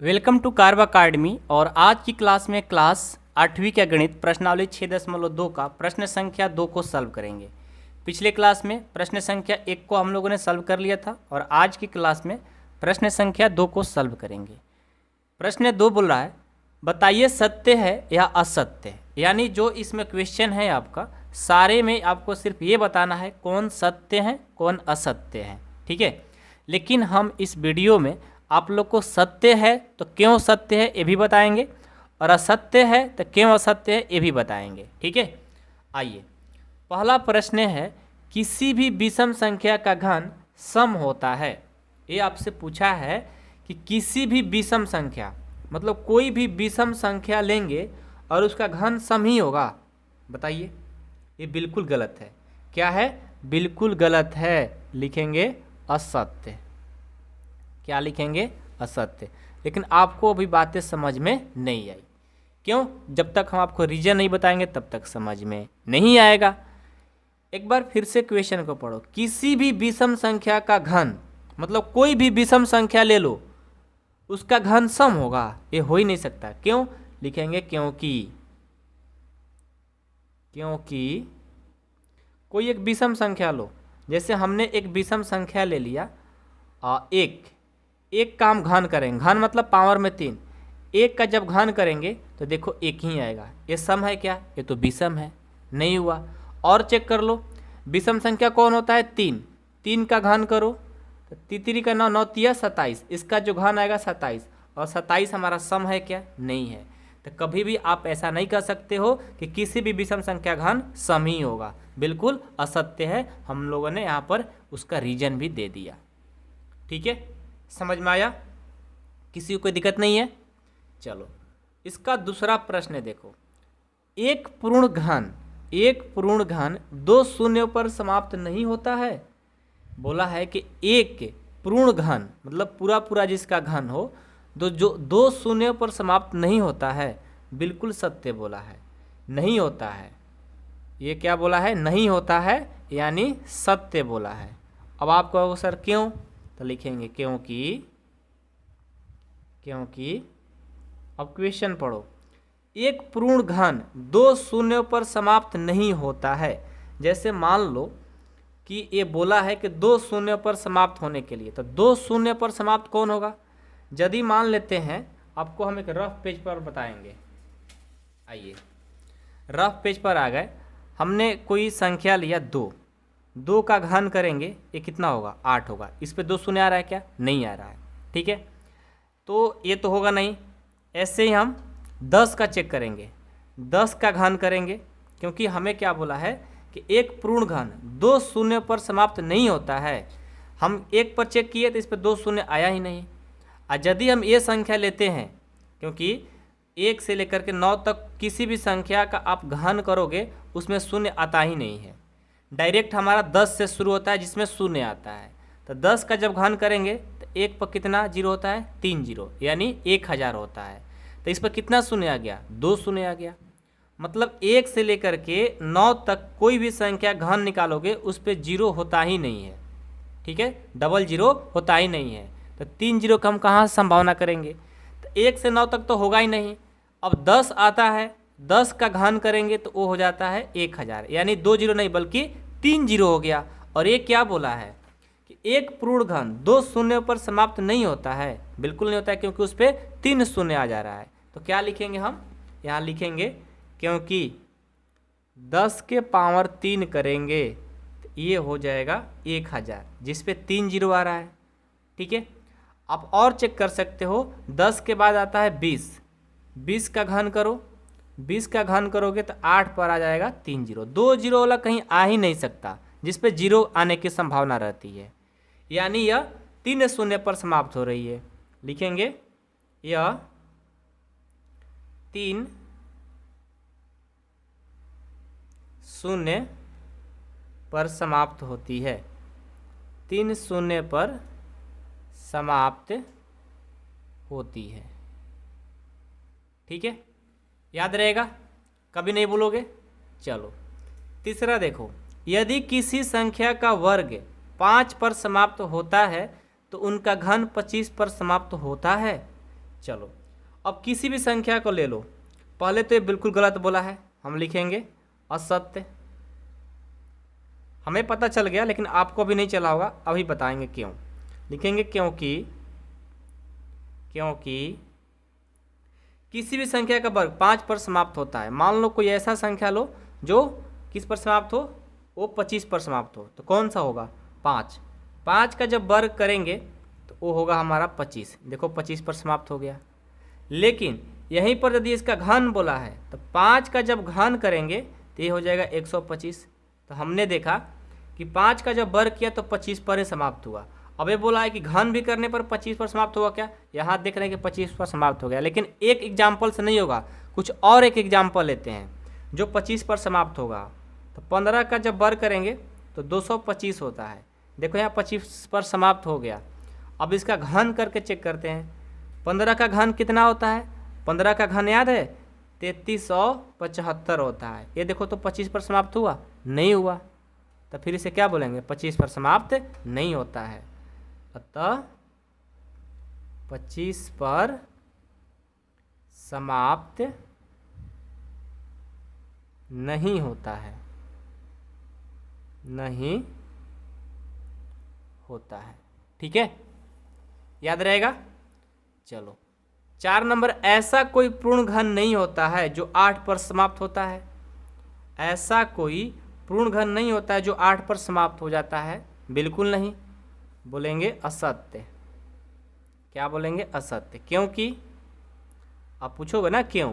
Welcome to curve academy. और आज की क्लास में क्लास 8वीं का गणित प्रश्नावली 6.2 का प्रश्न संख्या 2 को सॉल्व करेंगे। पिछले क्लास में प्रश्न संख्या 1 को हम लोगों ने सॉल्व कर लिया था और आज की क्लास में प्रश्न संख्या 2 को सॉल्व करेंगे। प्रश्न 2 बोल रहा है, बताइए सत्य है या असत्य है। यानी जो इसमें क्वेश्चन है आपका, सारे में आपको सिर्फ ये बताना है कौन सत्य है कौन असत्य है, ठीक है। लेकिन हम इस वीडियो में आप लोग को सत्य है तो क्यों सत्य है ये भी बताएंगे और असत्य है तो क्यों असत्य है ये भी बताएंगे, ठीक है। आइए, पहला प्रश्न है, किसी भी विषम संख्या का घन सम होता है। ये आपसे पूछा है कि किसी भी विषम संख्या, मतलब कोई भी विषम संख्या लेंगे और उसका घन सम ही होगा। बताइए, ये बिल्कुल गलत है। क्या है? बिल्कुल गलत है। लिखेंगे असत्य। क्या लिखेंगे? असत्य। लेकिन आपको अभी बातें समझ में नहीं आई। क्यों? जब तक हम आपको रीजन नहीं बताएंगे तब तक समझ में नहीं आएगा। एक बार फिर से क्वेश्चन को पढ़ो। किसी भी विषम संख्या का घन, मतलब कोई भी विषम संख्या ले लो, उसका घन सम होगा। ये हो ही नहीं सकता। क्यों? लिखेंगे क्योंकि कोई एक विषम संख्या लो। जैसे हमने एक विषम संख्या ले लिया, एक का हम घन करेंगे। घन मतलब पावर में 3। एक का जब घन करेंगे तो देखो एक ही आएगा। ये सम है क्या? ये तो विषम है, नहीं हुआ। और चेक कर लो, विषम संख्या कौन होता है? 3। 3 का घन करो तो तितरी का 9, 9 तिया 27। इसका जो घन आएगा 27, और 27 हमारा सम है क्या? नहीं है। तो कभी भी आप ऐसा नहीं कर सकते हो कि किसी भी विषम संख्या घन सम ही होगा। बिल्कुल असत्य है। हम लोगों ने यहाँ पर उसका रीजन भी दे दिया, ठीक है। समझ में आया? किसी को कोई दिक्कत नहीं है? चलो, इसका दूसरा प्रश्न देखो। एक पूर्ण घन 2 शून्यों पर समाप्त नहीं होता है। बोला है कि एक पूर्ण घन, मतलब पूरा जिसका घन हो, जो 2 शून्यों पर समाप्त नहीं होता है। बिल्कुल सत्य बोला है, नहीं होता है। ये क्या बोला है? नहीं होता है, यानी सत्य बोला है। अब आप कहोगे सर क्यों? तो लिखेंगे क्योंकि अब क्वेश्चन पढ़ो। एक पूर्ण घन 2 शून्यों पर समाप्त नहीं होता है। जैसे मान लो कि ये बोला है कि 2 शून्यों पर समाप्त होने के लिए, तो 2 शून्य पर समाप्त कौन होगा? यदि मान लेते हैं, आपको हम एक रफ पेज पर बताएंगे। आइए, रफ पेज पर आ गए। हमने कोई संख्या लिया 2 का घन करेंगे, ये कितना होगा? 8 होगा। इस पे 2 शून्य आ रहा है क्या? नहीं आ रहा है, ठीक है। तो ये तो होगा नहीं। ऐसे ही हम 10 का चेक करेंगे, 10 का घन करेंगे, क्योंकि हमें क्या बोला है कि एक पूर्ण घन 2 शून्य पर समाप्त नहीं होता है। हम 1 पर चेक किए तो इस पर 2 शून्य आया ही नहीं। और यदि हम ये संख्या लेते हैं, क्योंकि 1 से लेकर के 9 तक किसी भी संख्या का आप घन करोगे उसमें शून्य आता ही नहीं है। डायरेक्ट हमारा 10 से शुरू होता है जिसमें शून्य आता है। तो 10 का जब घन करेंगे तो 1 पर कितना जीरो होता है? 3 जीरो, यानी 1000 होता है। तो इस पर कितना शून्य आ गया? 2 शून्य आ गया। मतलब 1 से लेकर के 9 तक कोई भी संख्या घन निकालोगे उस पर जीरो होता ही नहीं है, ठीक है। डबल जीरो होता ही नहीं है। तो 3 जीरो का हम कहाँ से संभावना करेंगे? तो 1 से 9 तक तो होगा ही नहीं। अब 10 आता है, 10 का घन करेंगे तो वो हो जाता है 1000, यानी 2 जीरो नहीं बल्कि 3 जीरो हो गया। और ये क्या बोला है कि एक पूर्ण घन 2 शून्यों पर समाप्त नहीं होता है। बिल्कुल नहीं होता है, क्योंकि उस पर 3 शून्य आ जा रहा है। तो क्या लिखेंगे हम? यहाँ लिखेंगे क्योंकि 10 के पावर 3 करेंगे तो ये हो जाएगा 1000, जिस पे 3 जीरो आ रहा है, ठीक है। आप और चेक कर सकते हो। 10 के बाद आता है 20, 20 का घन करो, 20 का घन करोगे तो 8 पर आ जाएगा 3 जीरो। 2 जीरो वाला कहीं आ ही नहीं सकता, जिस पे जीरो आने की संभावना रहती है, यानी यह 3 शून्य पर समाप्त हो रही है। लिखेंगे यह 3 शून्य पर समाप्त होती है। 3 शून्य पर समाप्त होती है, ठीक है। याद रहेगा, कभी नहीं भूलोगे। चलो, तीसरा देखो। यदि किसी संख्या का वर्ग 5 पर समाप्त होता है तो उनका घन 25 पर समाप्त होता है। चलो अब किसी भी संख्या को ले लो, पहले तो ये बिल्कुल गलत बोला है, हम लिखेंगे असत्य। हमें पता चल गया लेकिन आपको अभी नहीं चला होगा, अभी बताएंगे क्यों। लिखेंगे क्योंकि किसी भी संख्या का वर्ग 5 पर समाप्त होता है। मान लो कोई ऐसा संख्या लो जो किस पर समाप्त हो, वो 25 पर समाप्त हो, तो कौन सा होगा 5। 5 का जब वर्ग करेंगे तो वो होगा हमारा 25। देखो 25 पर समाप्त हो गया। लेकिन यहीं पर यदि इसका घन बोला है तो 5 का जब घन करेंगे तो ये हो जाएगा 125। तो हमने देखा कि 5 का जब वर्ग किया तो 25 पर ही समाप्त हुआ। अब ये बोला है कि घन भी करने पर 25 पर समाप्त होगा क्या, यहाँ देख रहे हैं कि 25 पर समाप्त हो गया। लेकिन एक एग्जाम्पल से नहीं होगा, कुछ और एक एग्जाम्पल लेते हैं जो 25 पर समाप्त होगा। तो 15 का जब वर्ग करेंगे तो 225 होता है। देखो यहाँ 25 पर समाप्त हो गया। अब इसका घन करके चेक करते हैं। 15 का घन कितना होता है, 15 का घन याद है 3375 होता है। ये देखो तो 25 पर समाप्त हुआ नहीं हुआ, तो फिर इसे क्या बोलेंगे 25 पर समाप्त नहीं होता है। अतः 25 पर समाप्त नहीं होता है, नहीं होता है। ठीक है, याद रहेगा। चलो 4 नंबर, ऐसा कोई पूर्ण घन नहीं होता है जो 8 पर समाप्त होता है। ऐसा कोई पूर्ण घन नहीं होता है जो 8 पर समाप्त हो जाता है, बिल्कुल नहीं। बोलेंगे असत्य। क्या बोलेंगे, असत्य। क्योंकि आप पूछोगे ना क्यों,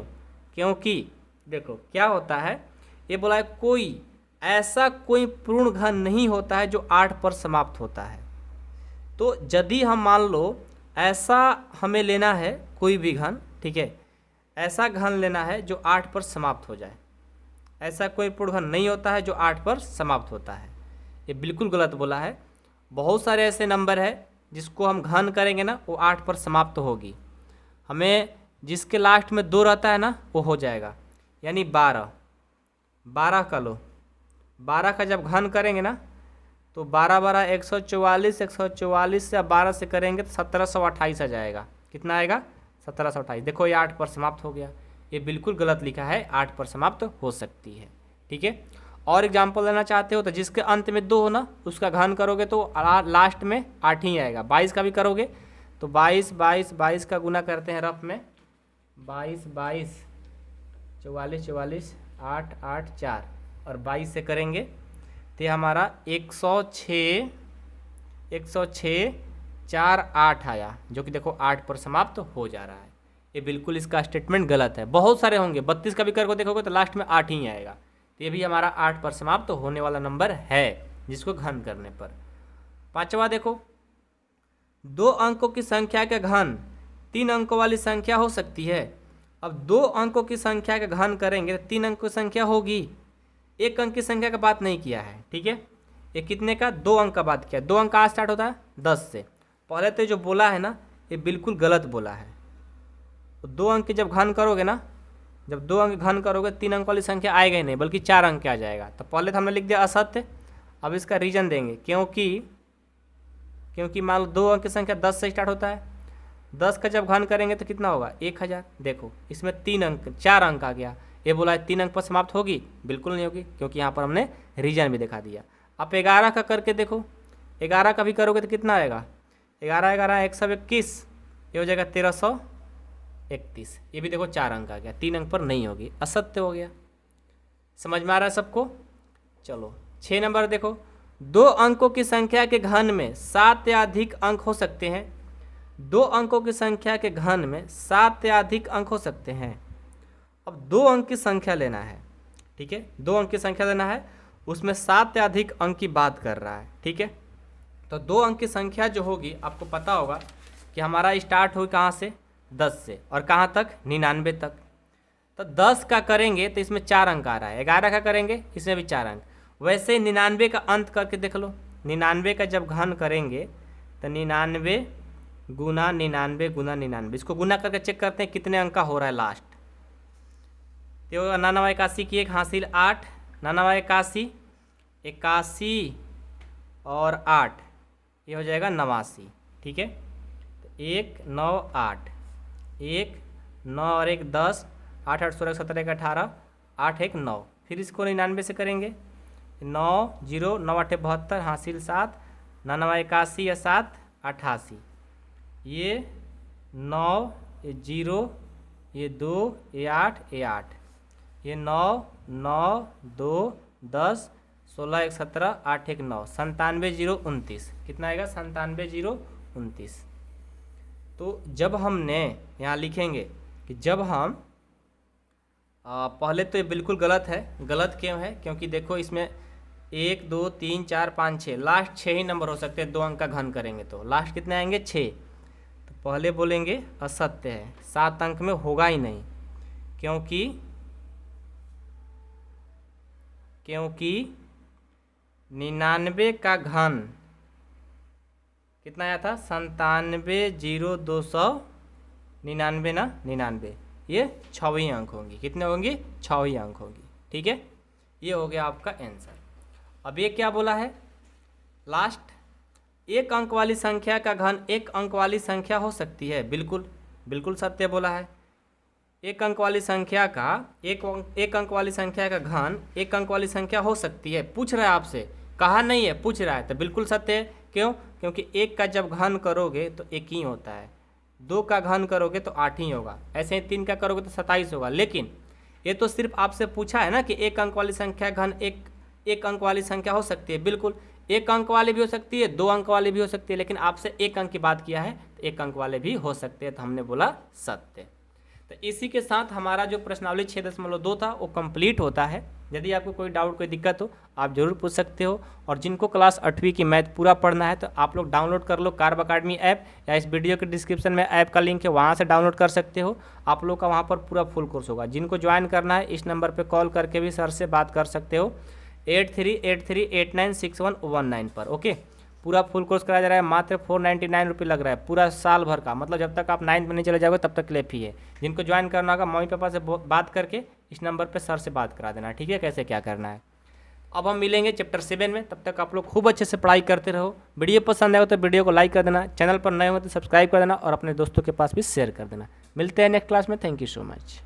क्योंकि देखो क्या होता है, ये बोला है कोई ऐसा कोई पूर्ण घन नहीं होता है जो 8 पर समाप्त होता है। तो यदि हम मान लो ऐसा हमें लेना है कोई भी घन, ठीक है, ऐसा घन लेना है जो 8 पर समाप्त हो जाए। ऐसा कोई पूर्ण घन नहीं होता है जो 8 पर समाप्त होता है, ये बिल्कुल गलत बोला है। बहुत सारे ऐसे नंबर है जिसको हम घन करेंगे ना वो 8 पर समाप्त होगी। हमें जिसके लास्ट में 2 रहता है ना वो हो जाएगा, यानी 12 का लो, 12 का जब घन करेंगे ना तो 12 12 144, 144 से 12 से करेंगे तो 1728 आ जाएगा। कितना आएगा 1728। देखो ये 8 पर समाप्त हो गया, ये बिल्कुल गलत लिखा है, 8 पर समाप्त हो सकती है। ठीक है, और एग्जाम्पल लेना चाहते हो तो जिसके अंत में 2 हो ना उसका घन करोगे तो लास्ट में 8 ही आएगा। 22 का भी करोगे तो 22 का गुना करते हैं रफ में, 22 44 44 8 8 4 और 22 से करेंगे तो हमारा 106 4 8 आया, जो कि देखो 8 पर समाप्त हो जा रहा है। ये बिल्कुल इसका स्टेटमेंट गलत है। बहुत सारे होंगे, 32 का भी करके देखोगे तो लास्ट में 8 ही आएगा। तो ये भी हमारा 8 पर समाप्त होने वाला नंबर है जिसको घन करने पर। 5वां देखो, 2 अंकों की संख्या का घन 3 अंकों वाली संख्या हो सकती है। अब 2 अंकों की संख्या का घन करेंगे तो 3 अंकों की संख्या होगी। 1 अंक की संख्या का बात नहीं किया है। ठीक है, ये कितने का 2 अंक का बात किया। 2 अंक कहाँ स्टार्ट होता है 10 से। पहले तो जो बोला है ना ये बिल्कुल गलत बोला है। 2 अंक की जब घन करोगे ना, जब 2 अंक घन करोगे 3 अंक वाली संख्या आएगा ही नहीं बल्कि 4 अंक आ जाएगा। तो पहले तो हमने लिख दिया असत्य। अब इसका रीजन देंगे, क्योंकि मान लो 2 अंक की संख्या 10 से स्टार्ट होता है। 10 का जब घन करेंगे तो कितना होगा 1000। देखो इसमें 4 अंक आ गया। ये बोला है 3 अंक पर समाप्त होगी, बिल्कुल नहीं होगी, क्योंकि यहाँ पर हमने रीजन भी दिखा दिया। आप 11 का करके देखो, 11 का भी करोगे तो कितना आएगा 11 11 121, ये हो जाएगा 1331। ये भी देखो 4 अंक आ गया, 3 अंक पर नहीं होगी, असत्य हो गया। समझ में आ रहा है सबको। चलो 6 नंबर देखो, 2 अंकों की संख्या के घन में 7 या अधिक अंक हो सकते हैं। 2 अंकों की संख्या के घन में 7 या अधिक अंक हो सकते हैं। अब 2 अंक की संख्या लेना है, ठीक है, 2 अंक की संख्या लेना है, उसमें 7 या अधिक अंक की बात कर रहा है। ठीक है, तो 2 अंक की संख्या जो होगी आपको पता होगा कि हमारा स्टार्ट होगी कहाँ से 10 से और कहाँ तक 99 तक। तो 10 का करेंगे तो इसमें 4 अंक आ रहा है, 11 का करेंगे इसमें भी 4 अंक। वैसे 99 का अंत करके देख लो, 99 का जब घन करेंगे तो 99 गुना 99 गुना 99, इसको गुना करके चेक करते हैं कितने अंक का हो रहा है लास्ट। तो 99 81 की 1 हासिल 8, 99 81 81 और 8, ये हो जाएगा 89। ठीक है, तो 1 9 8, 1, 9 और 1 10, 8 8 16 17 1 18, 8 1 9। फिर इसको 99 से करेंगे, 9 0 9 8 72, हासिल 7, 9 9 81 या 7 88, ये 9 ये 0 ये 2 ये 8 ये 8, ये 9 9 2 10 16 1 17 8 1 9, 97 0 29। कितना आएगा? 97 0 29। तो जब हमने यहाँ लिखेंगे कि जब हम पहले तो ये बिल्कुल गलत है। गलत क्यों है? क्योंकि देखो इसमें 1 2 3 4 5 6 लास्ट 6 ही नंबर हो सकते हैं। 2 अंक का घन करेंगे तो लास्ट कितने आएंगे? 6। तो पहले बोलेंगे असत्य है, 7 अंक में होगा ही नहीं, क्योंकि 99 का घन कितना आया था? 97 0 299 ना, 99, ये 6 ही अंक होंगी। कितने होंगी? 6 ही अंक होंगी। ठीक है, ये हो गया आपका आंसर। अब ये क्या बोला है लास्ट? 1 अंक वाली संख्या का घन 1 अंक वाली संख्या हो सकती है। बिल्कुल बिल्कुल सत्य बोला है। 1 अंक वाली संख्या का एक अंक वाली संख्या का घन 1 अंक वाली संख्या हो सकती है। पूछ रहा है आपसे, कहा नहीं है, पूछ रहा है, तो बिल्कुल सत्य है। क्यों? क्योंकि 1 का जब घन करोगे तो 1 ही होता है, 2 का घन करोगे तो 8 ही होगा, ऐसे ही 3 का करोगे तो 27 होगा। लेकिन ये तो सिर्फ आपसे पूछा है ना कि 1 अंक वाली संख्या घन एक अंक वाली संख्या हो सकती है। बिल्कुल 1 अंक वाली भी हो सकती है, 2 अंक वाली भी हो सकती है, लेकिन आपसे 1 अंक की बात किया है तो 1 अंक वाले भी हो सकते हैं, तो हमने बोला सत्य। तो इसी के साथ हमारा जो प्रश्नावली 6.2 था वो कंप्लीट होता है। यदि आपको कोई डाउट कोई दिक्कत हो आप ज़रूर पूछ सकते हो। और जिनको क्लास 8वीं की मैथ पूरा पढ़ना है तो आप लोग डाउनलोड कर लो कार्ब अकाडमी ऐप, या इस वीडियो के डिस्क्रिप्शन में ऐप का लिंक है, वहाँ से डाउनलोड कर सकते हो। आप लोग का वहाँ पर पूरा फुल कोर्स होगा। जिनको ज्वाइन करना है इस नंबर पर कॉल करके भी सर से बात कर सकते हो, 8383896119 पर। ओके, पूरा फुल कोर्स कराया जा रहा है, मात्र 499 रुपये लग रहा है पूरा साल भर का। मतलब जब तक आप 9th में नहीं चले जाओगे तब तक के लिए फी है। जिनको ज्वाइन करना होगा मम्मी पापा से बात करके इस नंबर पे सर से बात करा देना। ठीक है, कैसे क्या करना है। अब हम मिलेंगे चैप्टर 7 में, तब तक आप लोग खूब अच्छे से पढ़ाई करते रहो। वीडियो पसंद आए तो वीडियो को लाइक कर देना, चैनल पर नए हो तो सब्सक्राइब कर देना और अपने दोस्तों के पास भी शेयर कर देना। मिलते हैं नेक्स्ट क्लास में। Thank you so much.